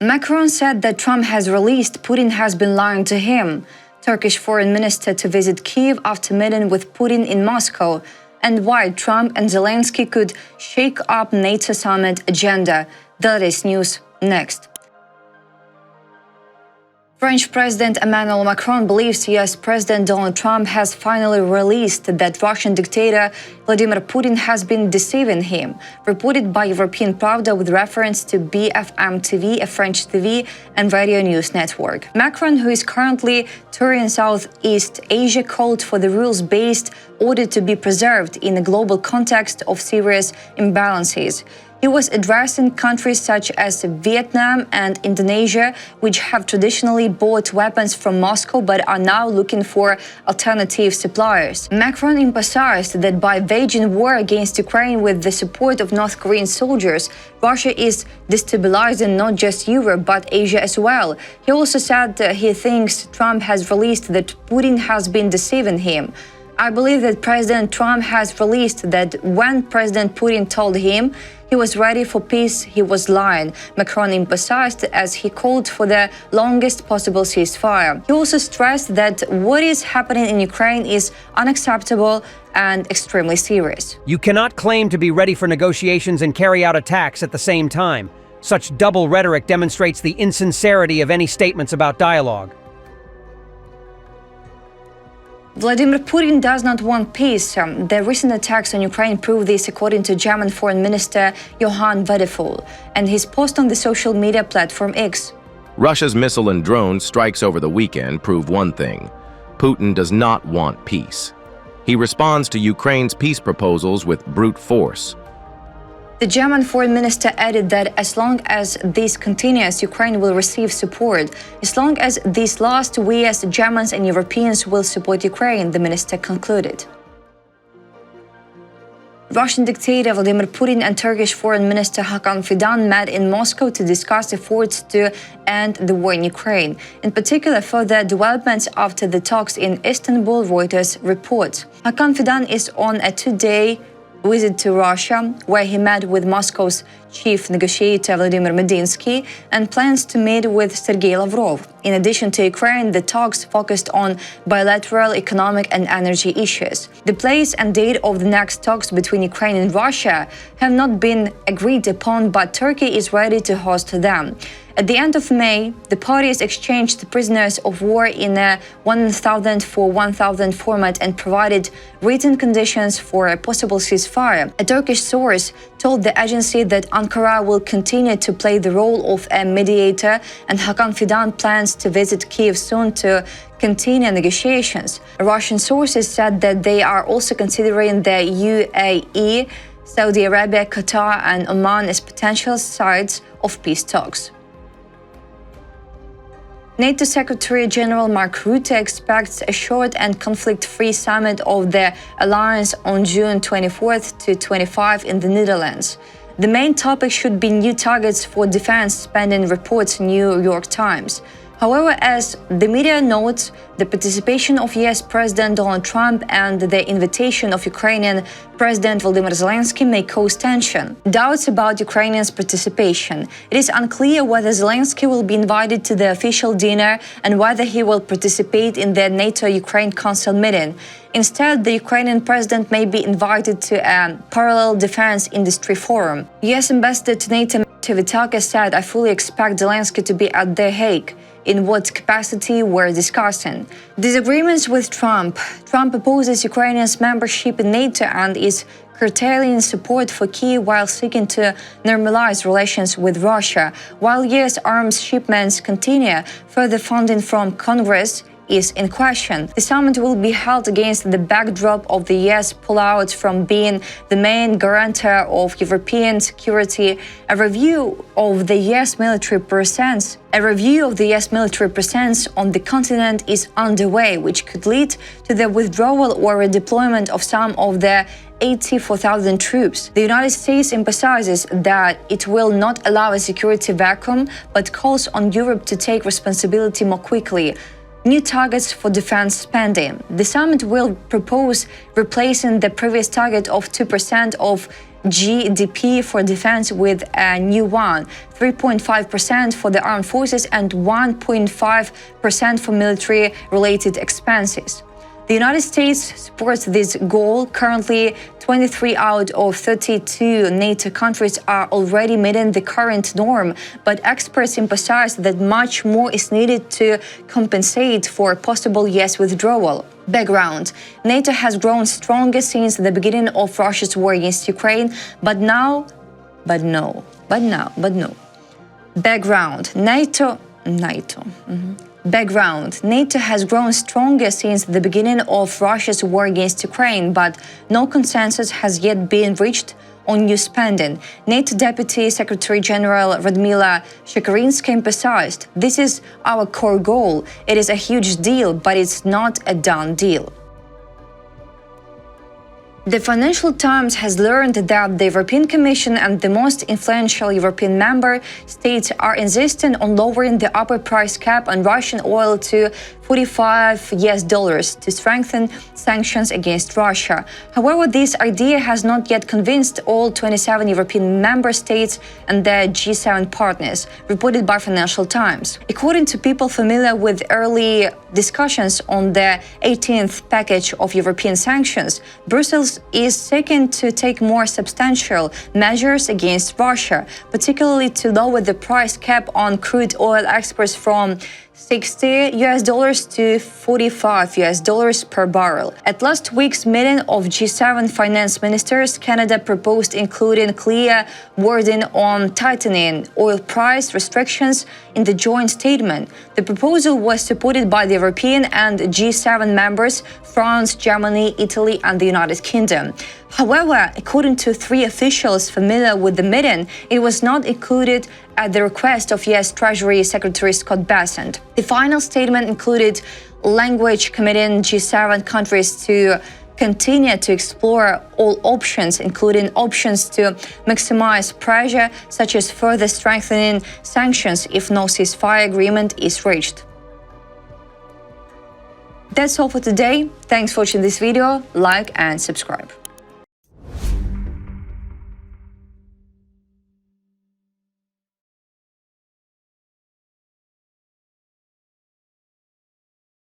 Macron said that Trump has released Putin has been lying to him. Turkish foreign minister to visit Kyiv after meeting with Putin in Moscow, and why Trump and Zelensky could shake up NATO summit agenda. The latest news next. French President Emmanuel Macron believes US President Donald Trump has finally released that Russian dictator Vladimir Putin has been deceiving him, reported by European Pravda with reference to BFM TV, a French TV and radio news network. Macron, who is currently touring Southeast Asia, called for the rules-based order to be preserved in a global context of serious imbalances. He was addressing countries such as Vietnam and Indonesia, which have traditionally bought weapons from Moscow but are now looking for alternative suppliers. Macron emphasized that by waging war against Ukraine with the support of North Korean soldiers, Russia is destabilizing not just Europe but Asia as well. He also said that he thinks Trump has released that Putin has been deceiving him. I believe that President Trump has released that when President Putin told him he was ready for peace, he was lying, Macron emphasized as he called for the longest possible ceasefire. He also stressed that what is happening in Ukraine is unacceptable and extremely serious. You cannot claim to be ready for negotiations and carry out attacks at the same time. Such double rhetoric demonstrates the insincerity of any statements about dialogue. Vladimir Putin does not want peace. The recent attacks on Ukraine prove this, according to German Foreign Minister Johann Wedeful and his post on the social media platform X. Russia's missile and drone strikes over the weekend prove one thing: Putin does not want peace. He responds to Ukraine's peace proposals with brute force. The German foreign minister added that as long as this continues, Ukraine will receive support. As long as this lasts, we as Germans and Europeans will support Ukraine, the minister concluded. Russian dictator Vladimir Putin and Turkish Foreign Minister Hakan Fidan met in Moscow to discuss efforts to end the war in Ukraine. In particular, further developments after the talks in Istanbul, Reuters reports. Hakan Fidan is on a two-day visit to Russia, where he met with Moscow's chief negotiator Vladimir Medinsky and plans to meet with Sergei Lavrov. In addition to Ukraine, the talks focused on bilateral economic and energy issues. The place and date of the next talks between Ukraine and Russia have not been agreed upon, but Turkey is ready to host them. At the end of May, the parties exchanged prisoners of war in a 1,000 for 1,000 format and provided written conditions for a possible ceasefire. A Turkish source told the agency that Ankara will continue to play the role of a mediator, and Hakan Fidan plans to visit Kyiv soon to continue negotiations. Russian sources said that they are also considering the UAE, Saudi Arabia, Qatar, and Oman as potential sides of peace talks. NATO Secretary-General Mark Rutte expects a short and conflict-free summit of the alliance on June 24th to 25 in the Netherlands. The main topic should be new targets for defense spending, reports New York Times. However, as the media notes, the participation of US President Donald Trump and the invitation of Ukrainian President Volodymyr Zelensky may cause tension. Doubts about Ukrainians' participation. It is unclear whether Zelensky will be invited to the official dinner and whether he will participate in the NATO-Ukraine Council meeting. Instead, the Ukrainian president may be invited to a parallel defense industry forum. US Ambassador to NATO Vitaka said, "I fully expect Zelensky to be at The Hague. In what capacity we're discussing." Disagreements with Trump. Trump opposes Ukraine's membership in NATO and is curtailing support for Kyiv while seeking to normalize relations with Russia. While US arms shipments continue, further funding from Congress is in question. The summit will be held against the backdrop of the US pullout from being the main guarantor of European security. A review of the US military presence on the continent is underway, which could lead to the withdrawal or redeployment of some of the 84,000 troops. The United States emphasizes that it will not allow a security vacuum, but calls on Europe to take responsibility more quickly. new targets for defense spending. The summit will propose replacing the previous target of 2% of GDP for defense with a new one, 3.5% for the armed forces and 1.5% for military-related expenses. The United States supports this goal. Currently, 23 out of 32 NATO countries are already meeting the current norm, but experts emphasize that much more is needed to compensate for possible US withdrawal. Background: NATO has grown stronger since the beginning of Russia's war against Ukraine, but no. Background: NATO has grown stronger since the beginning of Russia's war against Ukraine, but no consensus has yet been reached on new spending. NATO Deputy Secretary General Radmila Shekerinsky emphasized, "This is our core goal. It is a huge deal, but it's not a done deal." The Financial Times has learned that the European Commission and the most influential European member states are insisting on lowering the upper price cap on Russian oil to $45 to strengthen sanctions against Russia. However, this idea has not yet convinced all 27 European member states and their G7 partners, reported by Financial Times. According to people familiar with early discussions on the 18th package of European sanctions, Brussels is seeking to take more substantial measures against Russia, particularly to lower the price cap on crude oil exports from $60 to $45 per barrel. At last week's meeting of G7 finance ministers, Canada proposed including clear wording on tightening oil price restrictions in the joint statement. The proposal was supported by the European and G7 members, France, Germany, Italy, and the United Kingdom. However, according to 3 officials familiar with the meeting, it was not included at the request of US Treasury Secretary Scott Bessent. The final statement included language committing G7 countries to continue to explore all options, including options to maximize pressure, such as further strengthening sanctions if no ceasefire agreement is reached. That's all for today. Thanks for watching this video. Like and subscribe.